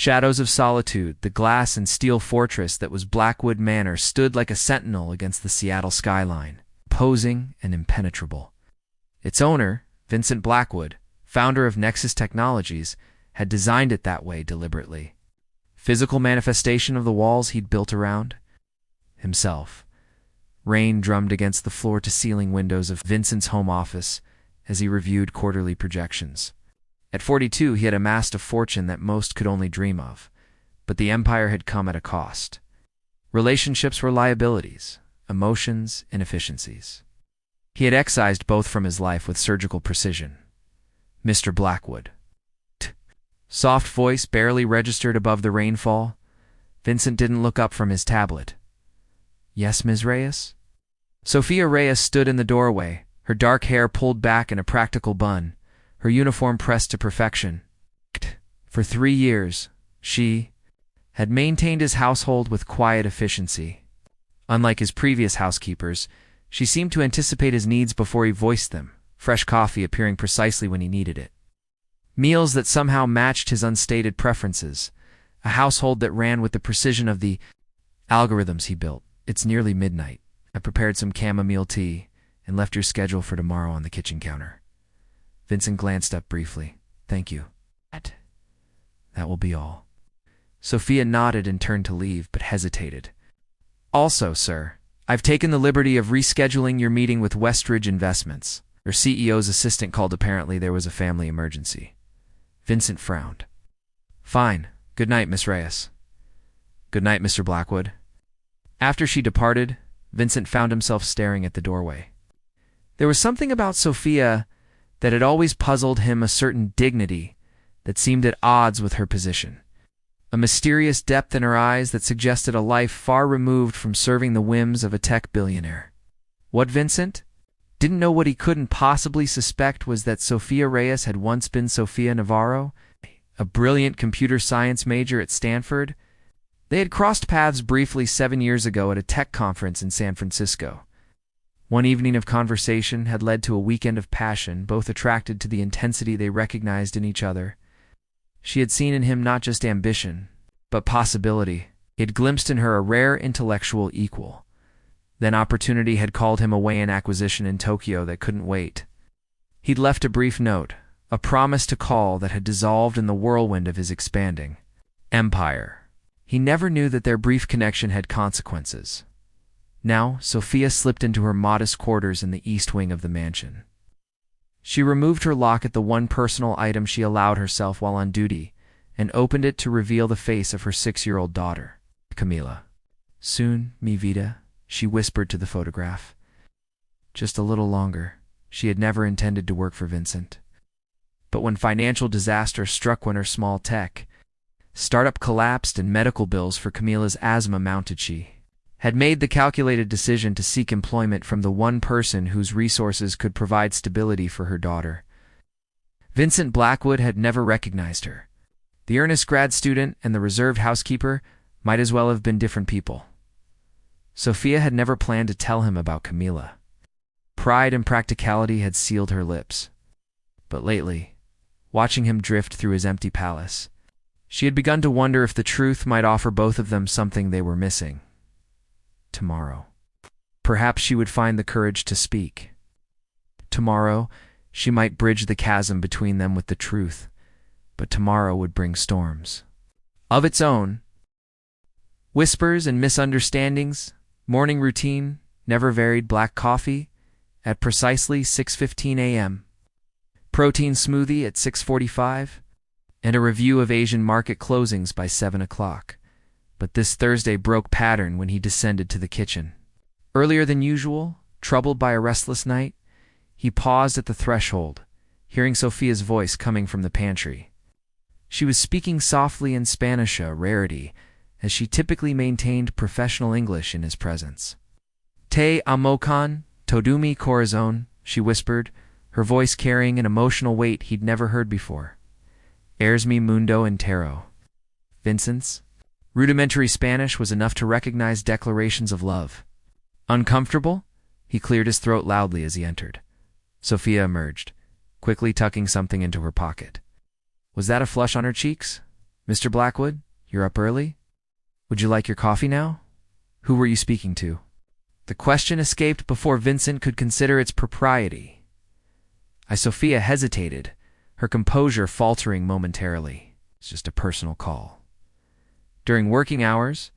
Shadows of Solitude, the glass and steel fortress that was Blackwood Manor, stood like a sentinel against the Seattle skyline, imposing and impenetrable. Its owner, Vincent Blackwood, founder of Nexus Technologies, had designed it that way deliberately. Physical manifestation of the walls he'd built around himself. Rain drummed against the floor-to-ceiling windows of Vincent's home office as he reviewed quarterly projections. At 42, he had amassed a fortune that most could only dream of, but the empire had come at a cost. Relationships were liabilities, emotions inefficiencies. He had excised both from his life with surgical precision. Mr. Blackwood. Soft voice barely registered above the rainfall. Vincent didn't look up from his tablet. Yes, Ms. Reyes? Sophia Reyes stood in the doorway, her dark hair pulled back in a practical bun, her uniform pressed to perfection. For 3 years, she had maintained his household with quiet efficiency. Unlike his previous housekeepers, she seemed to anticipate his needs before he voiced them, fresh coffee appearing precisely when he needed it. Meals that somehow matched his unstated preferences, a household that ran with the precision of the algorithms he built. It's nearly midnight. I prepared some chamomile tea and left your schedule for tomorrow on the kitchen counter. Vincent glanced up briefly. Thank you. That will be all. Sophia nodded and turned to leave, but hesitated. Also, sir, I've taken the liberty of rescheduling your meeting with Westridge Investments. Her CEO's assistant called. Apparently there was a family emergency. Vincent frowned. Fine. Good night, Miss Reyes. Good night, Mr. Blackwood. After she departed, Vincent found himself staring at the doorway. There was something about Sophia that had always puzzled him, a certain dignity that seemed at odds with her position, a mysterious depth in her eyes that suggested a life far removed from serving the whims of a tech billionaire. What Vincent didn't know, what he couldn't possibly suspect, was that Sophia Reyes had once been Sophia Navarro, a brilliant computer science major at Stanford. They had crossed paths briefly 7 years ago at a tech conference in San Francisco. One evening of conversation had led to a weekend of passion, both attracted to the intensity they recognized in each other. She had seen in him not just ambition, but possibility. He had glimpsed in her a rare intellectual equal. Then opportunity had called him away, an acquisition in Tokyo that couldn't wait. He'd left a brief note, a promise to call that had dissolved in the whirlwind of his expanding empire. He never knew that their brief connection had consequences. Now, Sophia slipped into her modest quarters in the east wing of the mansion. She removed her lock at the one personal item she allowed herself while on duty, and opened it to reveal the face of her 6-year-old daughter, Camila. Soon, mi vida, she whispered to the photograph. Just a little longer. She had never intended to work for Vincent. But when financial disaster struck, when her small tech startup collapsed and medical bills for Camila's asthma mounted, she had made the calculated decision to seek employment from the one person whose resources could provide stability for her daughter. Vincent Blackwood had never recognized her. The earnest grad student and the reserved housekeeper might as well have been different people. Sophia had never planned to tell him about Camila. Pride and practicality had sealed her lips. But lately, watching him drift through his empty palace, she had begun to wonder if the truth might offer both of them something they were missing. Tomorrow, perhaps she would find the courage to speak. Tomorrow, she might bridge the chasm between them with the truth, but tomorrow would bring storms of its own. Whispers and misunderstandings, morning routine, never varied black coffee at precisely 6:15 a.m., protein smoothie at 6:45, and a review of Asian market closings by 7 o'clock. But this Thursday broke pattern when he descended to the kitchen. Earlier than usual, troubled by a restless night, he paused at the threshold, hearing Sophia's voice coming from the pantry. She was speaking softly in Spanish, a rarity, as she typically maintained professional English in his presence. Te amo con todo mi corazón, she whispered, her voice carrying an emotional weight he'd never heard before. Eres mi mundo entero. Vincent's rudimentary Spanish was enough to recognize declarations of love. Uncomfortable? He cleared his throat loudly as he entered. Sophia emerged, quickly tucking something into her pocket. Was that a flush on her cheeks? Mr. Blackwood, you're up early? Would you like your coffee now? Who were you speaking to? The question escaped before Vincent could consider its propriety. Sophia hesitated, her composure faltering momentarily. It's just a personal call. During working hours,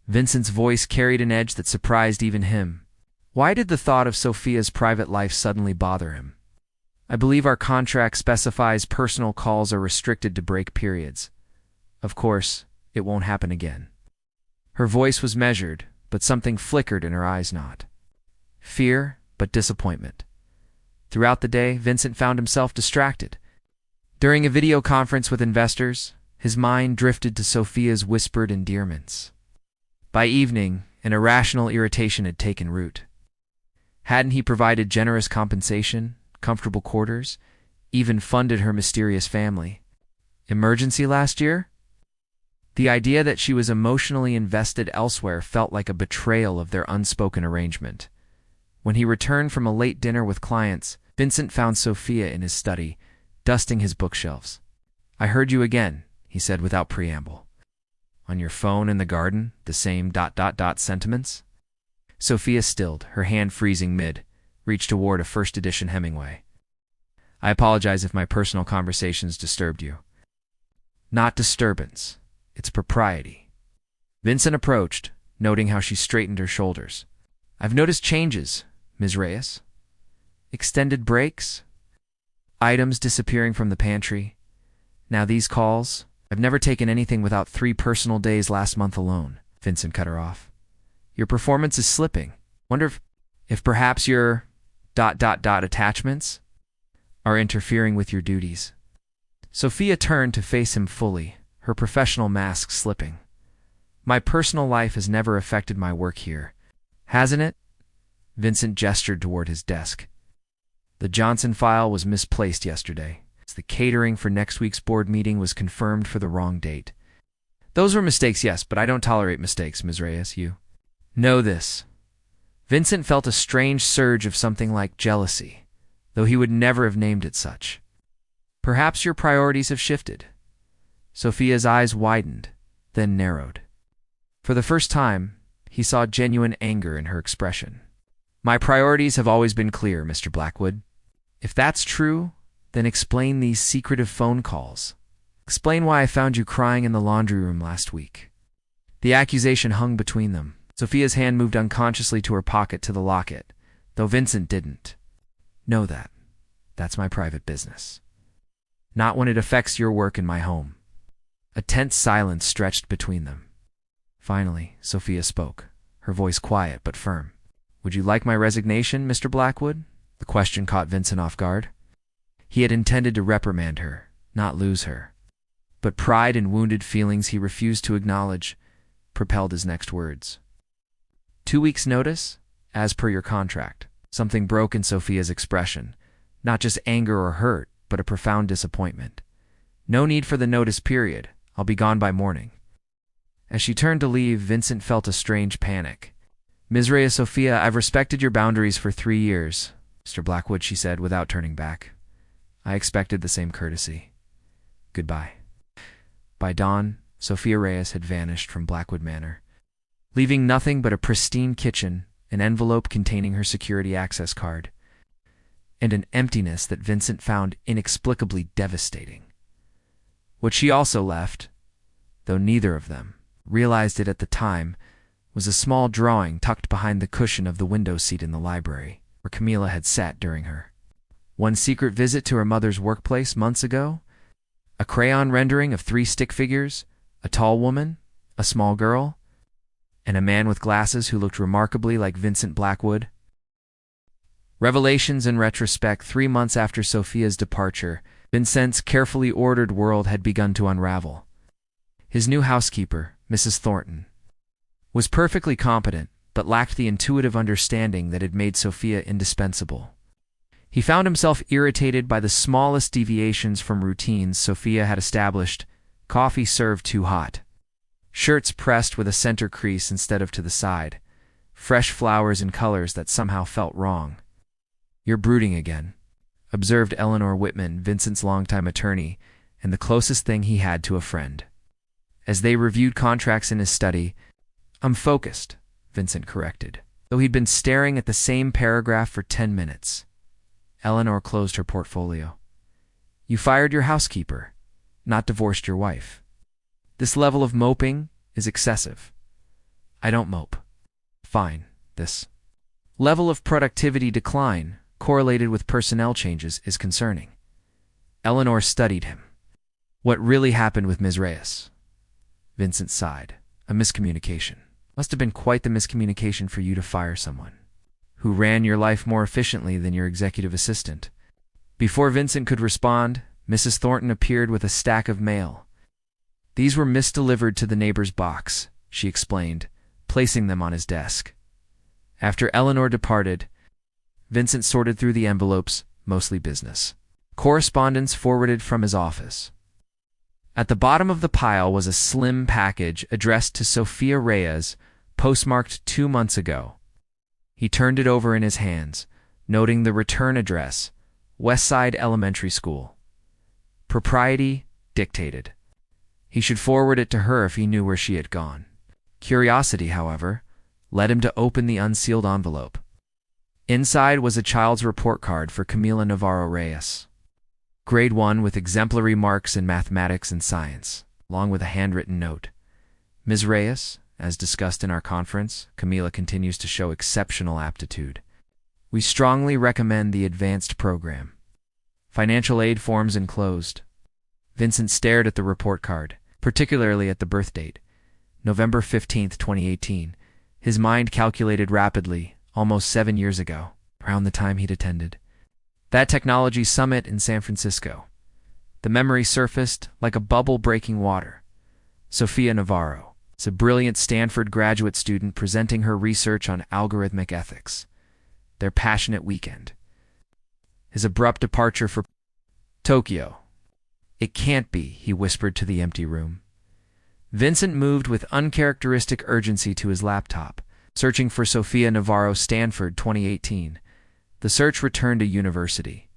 Vincent's voice carried an edge that surprised even him. Why did the thought of Sophia's private life suddenly bother him? I believe our contract specifies personal calls are restricted to break periods. Of course, it won't happen again. Her voice was measured, but something flickered in her eyes not fear, but disappointment. Throughout the day, Vincent found himself distracted. During a video conference with investors, his mind drifted to Sophia's whispered endearments. By evening, an irrational irritation had taken root. Hadn't he provided generous compensation, comfortable quarters, even funded her mysterious family? Emergency last year? The idea that she was emotionally invested elsewhere felt like a betrayal of their unspoken arrangement. When he returned from a late dinner with clients, Vincent found Sophia in his study, dusting his bookshelves. "I heard you again," he said without preamble. "On your phone in the garden, the same ... sentiments?" Sophia stilled, her hand freezing mid, reached toward a first edition Hemingway. "I apologize if my personal conversations disturbed you." "Not disturbance. It's propriety." Vincent approached, noting how she straightened her shoulders. "I've noticed changes, Ms. Reyes. Extended breaks, items disappearing from the pantry. Now these calls. I've never taken anything without 3 personal days last month alone." Vincent cut her off. "Your performance is slipping. Wonder if perhaps your ... attachments are interfering with your duties." Sophia turned to face him fully, her professional mask slipping. "My personal life has never affected my work here, hasn't it?" Vincent gestured toward his desk. "The Johnson file was misplaced yesterday. The catering for next week's board meeting was confirmed for the wrong date." "Those were mistakes, yes, but I don't tolerate mistakes, Ms. Reyes. You know this." Vincent felt a strange surge of something like jealousy, though he would never have named it such. "Perhaps your priorities have shifted." Sophia's eyes widened, then narrowed. For the first time, he saw genuine anger in her expression. "My priorities have always been clear, Mr. Blackwood. If that's true, then explain these secretive phone calls. Explain why I found you crying in the laundry room last week." The accusation hung between them. Sophia's hand moved unconsciously to her pocket to the locket, though Vincent didn't. "Know that. That's my private business. Not when it affects your work in my home." A tense silence stretched between them. Finally, Sophia spoke, her voice quiet but firm. "Would you like my resignation, Mr. Blackwood?" The question caught Vincent off guard. He had intended to reprimand her, not lose her. But pride and wounded feelings he refused to acknowledge propelled his next words. 2 weeks' notice, as per your contract." Something broke in Sophia's expression, not just anger or hurt, but a profound disappointment. "No need for the notice period. I'll be gone by morning." As she turned to leave, Vincent felt a strange panic. "Ms. Reyes Sophia, I've respected your boundaries for 3 years, Mr. Blackwood," she said without turning back. "I expected the same courtesy. Goodbye." By dawn, Sophia Reyes had vanished from Blackwood Manor, leaving nothing but a pristine kitchen, an envelope containing her security access card, and an emptiness that Vincent found inexplicably devastating. What she also left, though neither of them realized it at the time, was a small drawing tucked behind the cushion of the window seat in the library, where Camila had sat during her one secret visit to her mother's workplace months ago. A crayon rendering of 3 stick figures, a tall woman, a small girl, and a man with glasses who looked remarkably like Vincent Blackwood. Revelations in retrospect, 3 months after Sophia's departure, Vincent's carefully ordered world had begun to unravel. His new housekeeper, Mrs. Thornton, was perfectly competent, but lacked the intuitive understanding that had made Sophia indispensable. He found himself irritated by the smallest deviations from routines Sophia had established: coffee served too hot, shirts pressed with a center crease instead of to the side, fresh flowers in colors that somehow felt wrong. "You're brooding again," observed Eleanor Whitman, Vincent's longtime attorney, and the closest thing he had to a friend. As they reviewed contracts in his study, "I'm focused," Vincent corrected, though he'd been staring at the same paragraph for 10 minutes. Eleanor closed her portfolio. "You fired your housekeeper, not divorced your wife. This level of moping is excessive." "I don't mope." "Fine. This level of productivity decline, correlated with personnel changes, is concerning." Eleanor studied him. "What really happened with Ms. Reyes?" Vincent sighed. "A miscommunication. Must have been quite the miscommunication for you to fire someone who ran your life more efficiently than your executive assistant." Before Vincent could respond, Mrs. Thornton appeared with a stack of mail. "These were misdelivered to the neighbor's box," she explained, placing them on his desk. After Eleanor departed, Vincent sorted through the envelopes, mostly business correspondence forwarded from his office. At the bottom of the pile was a slim package addressed to Sophia Reyes, postmarked 2 months ago. He turned it over in his hands, noting the return address, Westside Elementary School. Propriety dictated he should forward it to her if he knew where she had gone. Curiosity, however, led him to open the unsealed envelope. Inside was a child's report card for Camila Navarro Reyes. Grade 1 with exemplary marks in mathematics and science, along with a handwritten note. "Ms. Reyes, as discussed in our conference, Camila continues to show exceptional aptitude. We strongly recommend the advanced program. Financial aid forms enclosed." Vincent stared at the report card, particularly at the birth date, November 15th, 2018. His mind calculated rapidly, almost 7 years ago, around the time he'd attended that technology summit in San Francisco. The memory surfaced like a bubble breaking water. Sophia Navarro is a brilliant Stanford graduate student presenting her research on algorithmic ethics. Their passionate weekend. His abrupt departure for Tokyo. "It can't be," he whispered to the empty room. Vincent moved with uncharacteristic urgency to his laptop, searching for Sophia Navarro, Stanford, 2018. The search returned a university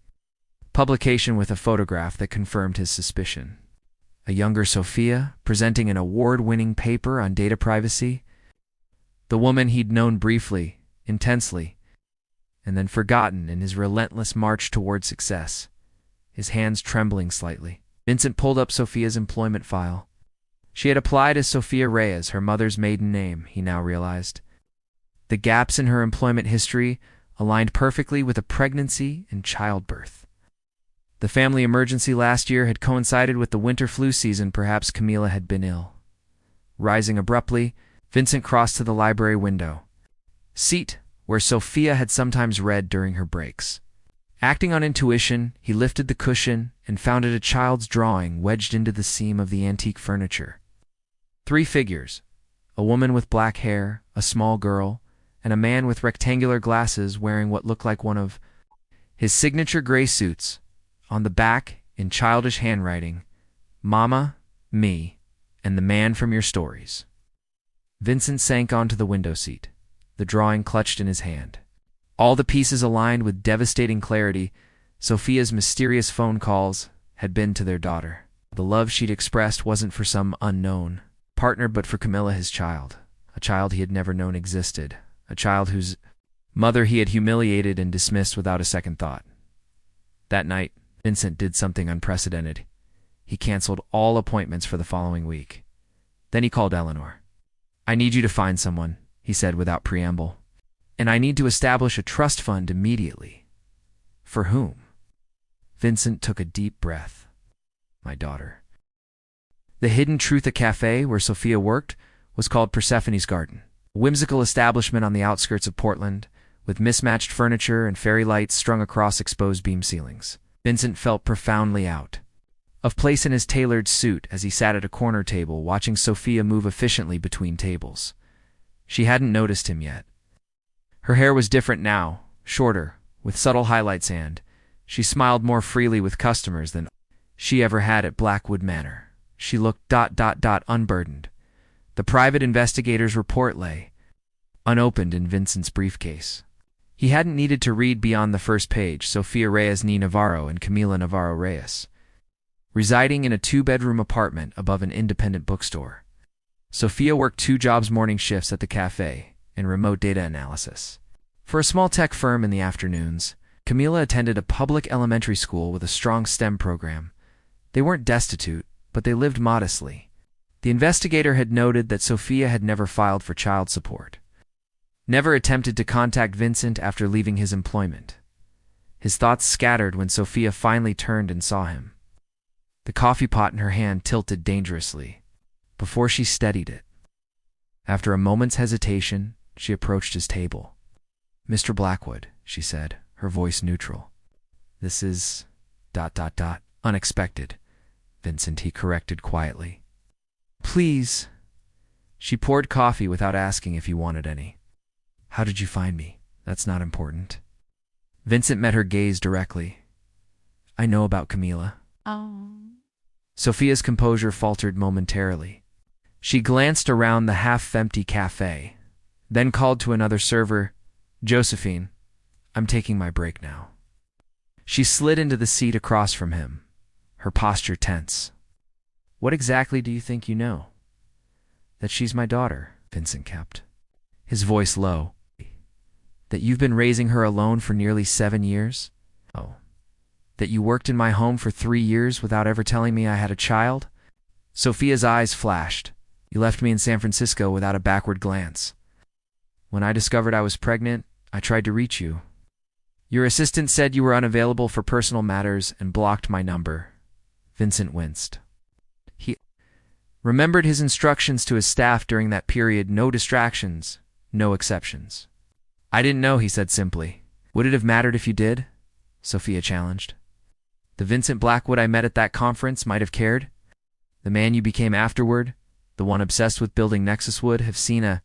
publication with a photograph that confirmed his suspicion. A younger Sophia, presenting an award-winning paper on data privacy. The woman he'd known briefly, intensely, and then forgotten in his relentless march toward success. His hands trembling slightly, Vincent pulled up Sophia's employment file. She had applied as Sophia Reyes, her mother's maiden name, he now realized. The gaps in her employment history aligned perfectly with a pregnancy and childbirth. The family emergency last year had coincided with the winter flu season. Perhaps Camila had been ill. Rising abruptly, Vincent crossed to the library window seat where Sophia had sometimes read during her breaks. Acting on intuition, he lifted the cushion and found it a child's drawing wedged into the seam of the antique furniture. 3 figures, a woman with black hair, a small girl, and a man with rectangular glasses wearing what looked like one of his signature gray suits. On the back, in childish handwriting, "Mama, me, and the man from your stories." Vincent sank onto the window seat, the drawing clutched in his hand. All the pieces aligned with devastating clarity. Sophia's mysterious phone calls had been to their daughter. The love she'd expressed wasn't for some unknown partner, but for Camila, his child. A child he had never known existed. A child whose mother he had humiliated and dismissed without a second thought. That night, Vincent did something unprecedented. He canceled all appointments for the following week. Then he called Eleanor. "I need you to find someone," he said without preamble. "And I need to establish a trust fund immediately." "For whom?" Vincent took a deep breath. "My daughter." The Hidden Truth, a cafe where Sophia worked, was called Persephone's Garden, a whimsical establishment on the outskirts of Portland, with mismatched furniture and fairy lights strung across exposed beam ceilings. Vincent felt profoundly out of place in his tailored suit as he sat at a corner table watching Sophia move efficiently between tables. She hadn't noticed him yet. Her hair was different now, shorter, with subtle highlights, and she smiled more freely with customers than she ever had at Blackwood Manor. She looked unburdened. The private investigator's report lay unopened in Vincent's briefcase. He hadn't needed to read beyond the first page, Sophia Reyes ni Navarro and Camila Navarro Reyes. residing in a two-bedroom apartment above an independent bookstore. Sophia worked 2 jobs morning shifts at the cafe and remote data analysis. For a small tech firm in the afternoons, Camila attended a public elementary school with a strong STEM program. They weren't destitute, but they lived modestly. The investigator had noted that Sophia had never filed for child support, never attempted to contact Vincent after leaving his employment. His thoughts scattered when Sophia finally turned and saw him. The coffee pot in her hand tilted dangerously before she steadied it. After a moment's hesitation, she approached his table. "Mr. Blackwood," she said, her voice neutral. "This is... unexpected, Vincent," he corrected quietly. "Please." She poured coffee without asking if he wanted any. "How did you find me? That's not important." Vincent met her gaze directly. "I know about Camila." Oh. Sophia's composure faltered momentarily. She glanced around the half-empty cafe, then called to another server, "Josephine, I'm taking my break now." She slid into the seat across from him, her posture tense. "What exactly do you think you know?" "That she's my daughter," Vincent kept, his voice low. "That you've been raising her alone for nearly 7 years? Oh. That you worked in my home for 3 years without ever telling me I had a child?" Sophia's eyes flashed. "You left me in San Francisco without a backward glance. When I discovered I was pregnant, I tried to reach you. Your assistant said you were unavailable for personal matters and blocked my number." Vincent winced. He remembered his instructions to his staff during that period: no distractions, no exceptions. "I didn't know," he said simply. "Would it have mattered if you did?" Sophia challenged. "The Vincent Blackwood I met at that conference might have cared. The man you became afterward, the one obsessed with building Nexus, would have seen a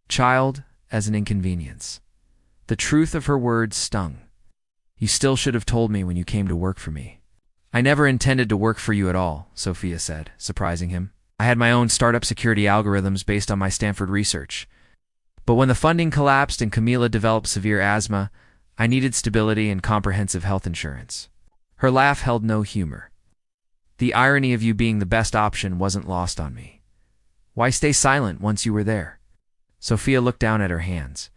child as an inconvenience." The truth of her words stung. "You still should have told me when you came to work for me." "I never intended to work for you at all," Sophia said, surprising him. "I had my own startup security algorithms based on my Stanford research. But when the funding collapsed and Camila developed severe asthma, I needed stability and comprehensive health insurance." Her laugh held no humor. "The irony of you being the best option wasn't lost on me. Why stay silent once you were there?" Sophia looked down at her hands.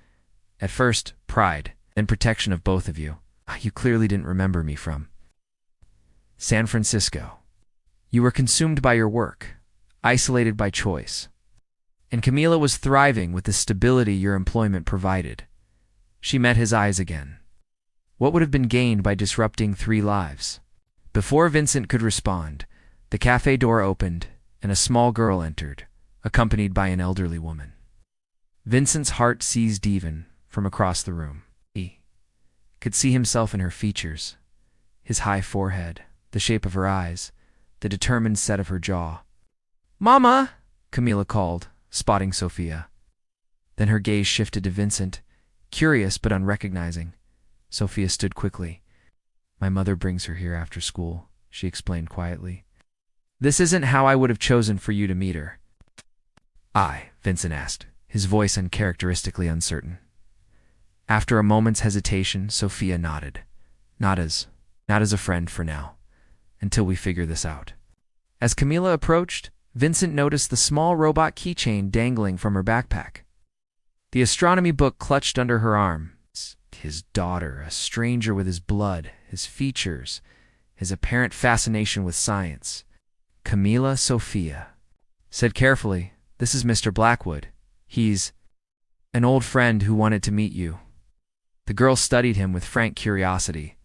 "At first, pride, then protection of both of you. You clearly didn't remember me from San Francisco. You were consumed by your work, isolated by choice. And Camila was thriving with the stability your employment provided." She met his eyes again. What would have been gained by disrupting 3 lives? Before Vincent could respond, the cafe door opened and a small girl entered, accompanied by an elderly woman. Vincent's heart seized even from across the room. He could see himself in her features, his high forehead, the shape of her eyes, the determined set of her jaw. "Mama!" Camila called, spotting Sophia. Then her gaze shifted to Vincent, curious but unrecognizing. Sophia stood quickly. "My mother brings her here after school," she explained quietly. "This isn't how I would have chosen for you to meet her." Vincent asked, his voice uncharacteristically uncertain. After a moment's hesitation, Sophia nodded. Not as a friend for now, until we figure this out." As Camila approached, Vincent noticed the small robot keychain dangling from her backpack. The astronomy book clutched under her arm. His daughter, a stranger with his blood, his features, his apparent fascination with science. Camila Sophia said carefully, "This is Mr. Blackwood. He's an old friend who wanted to meet you." The girl studied him with frank curiosity.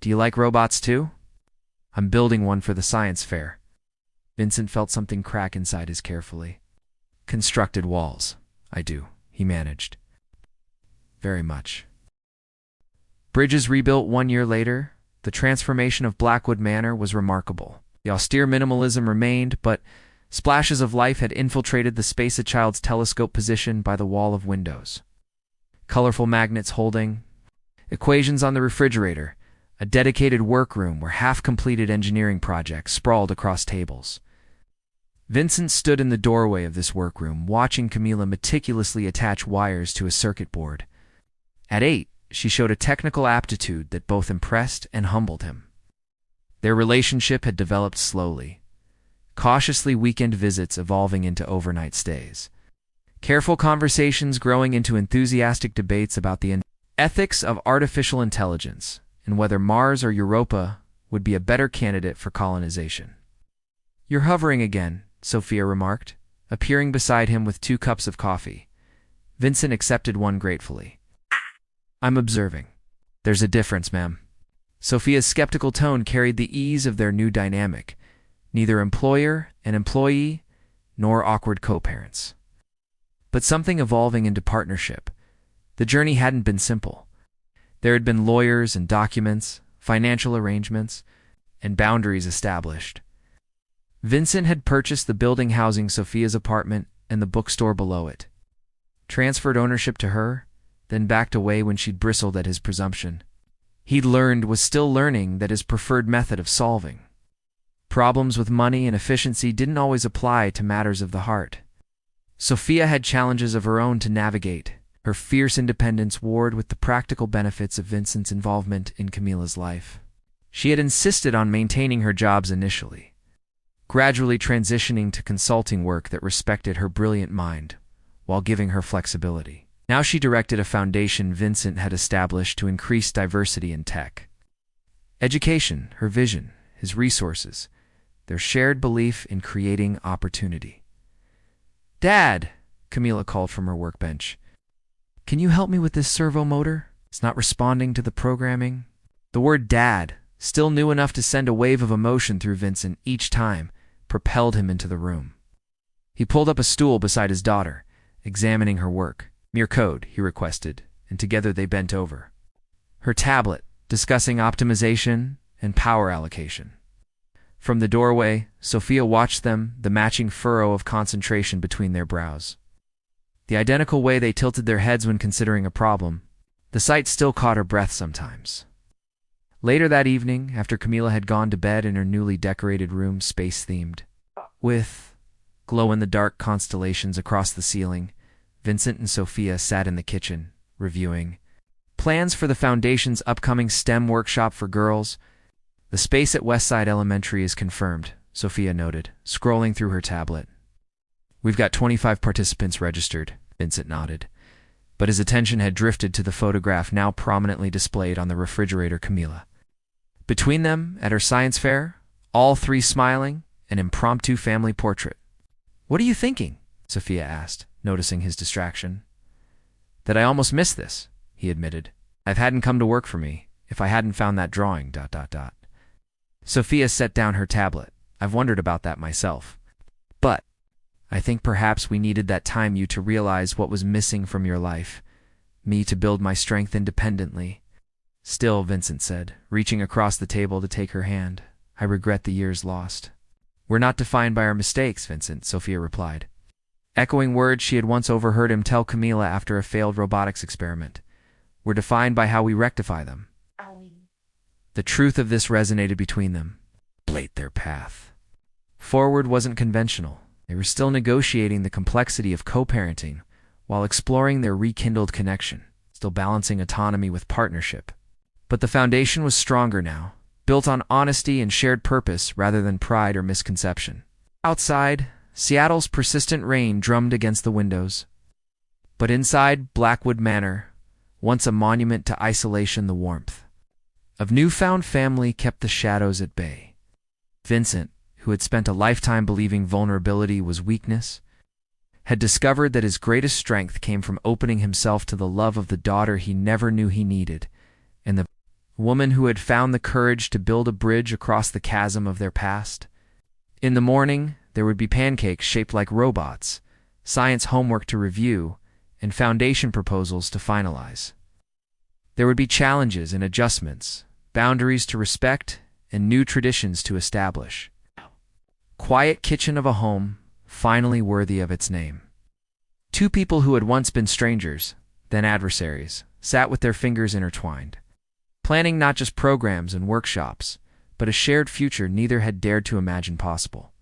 "Do you like robots too?" "I'm building one for the science fair." Vincent felt something crack inside his carefully constructed walls. "I do," he managed. "Very much." Bridges rebuilt 1 year later, the transformation of Blackwood Manor was remarkable. The austere minimalism remained, but splashes of life had infiltrated the space a child's telescope position by the wall of windows. Colorful magnets holding equations on the refrigerator, a dedicated workroom where half-completed engineering projects sprawled across tables. Vincent stood in the doorway of this workroom, watching Camila meticulously attach wires to a circuit board. At 8, she showed a technical aptitude that both impressed and humbled him. Their relationship had developed slowly, cautiously weekend visits evolving into overnight stays, careful conversations growing into enthusiastic debates about the ethics of artificial intelligence and whether Mars or Europa would be a better candidate for colonization. "You're hovering again," Sophia remarked, appearing beside him with 2 cups of coffee. Vincent accepted one gratefully. "I'm observing." "There's a difference, ma'am." Sophia's skeptical tone carried the ease of their new dynamic, neither employer and employee nor awkward co-parents, but something evolving into partnership. The journey hadn't been simple. There had been lawyers and documents, financial arrangements, and boundaries established. Vincent had purchased the building housing Sophia's apartment and the bookstore below it, transferred ownership to her, then backed away when she'd bristled at his presumption. He'd learned, was still learning, that his preferred method of solving problems with money and efficiency didn't always apply to matters of the heart. Sophia had challenges of her own to navigate. Her fierce independence warred with the practical benefits of Vincent's involvement in Camila's life. She had insisted on maintaining her jobs initially, gradually transitioning to consulting work that respected her brilliant mind while giving her flexibility. Now she directed a foundation Vincent had established to increase diversity in tech. Education, her vision, his resources, their shared belief in creating opportunity. "Dad," Camila called from her workbench, "can you help me with this servo motor? It's not responding to the programming." The word "dad," still new enough to send a wave of emotion through Vincent each time, propelled him into the room. He pulled up a stool beside his daughter, examining her work. "Mere code," he requested, and together they bent over her tablet, discussing optimization and power allocation. From the doorway, Sophia watched them, the matching furrow of concentration between their brows, the identical way they tilted their heads when considering a problem. The sight still caught her breath sometimes. Later that evening, after Camila had gone to bed in her newly decorated room, space-themed, with glow-in-the-dark constellations across the ceiling, Vincent and Sophia sat in the kitchen, reviewing plans for the Foundation's upcoming STEM workshop for girls. "The space at Westside Elementary is confirmed," Sophia noted, scrolling through her tablet. "We've got 25 participants registered," Vincent nodded, but his attention had drifted to the photograph now prominently displayed on the refrigerator Camila. Between them, at her science fair, all 3 smiling, an impromptu family portrait. "What are you thinking?" Sophia asked, noticing his distraction. "That I almost missed this," he admitted. "It hadn't come to work for me if I hadn't found that drawing, ... Sophia set down her tablet. "I've wondered about that myself. But I think perhaps we needed that time you to realize what was missing from your life, me to build my strength independently." "Still," Vincent said, reaching across the table to take her hand, "I regret the years lost." "We're not defined by our mistakes, Vincent," Sophia replied, echoing words she had once overheard him tell Camila after a failed robotics experiment. "We're defined by how we rectify them." The truth of this resonated between them, blazed their path. Forward wasn't conventional. They were still negotiating the complexity of co-parenting while exploring their rekindled connection, still balancing autonomy with partnership. But the foundation was stronger now, built on honesty and shared purpose rather than pride or misconception. Outside, Seattle's persistent rain drummed against the windows. But inside Blackwood Manor, once a monument to isolation, the warmth of newfound family kept the shadows at bay. Vincent, who had spent a lifetime believing vulnerability was weakness, had discovered that his greatest strength came from opening himself to the love of the daughter he never knew he needed, and the woman who had found the courage to build a bridge across the chasm of their past. In the morning, there would be pancakes shaped like robots, science homework to review, and foundation proposals to finalize. There would be challenges and adjustments, boundaries to respect, and new traditions to establish. Quiet kitchen of a home, finally worthy of its name. 2 people who had once been strangers, then adversaries, sat with their fingers intertwined, planning not just programs and workshops, but a shared future neither had dared to imagine possible.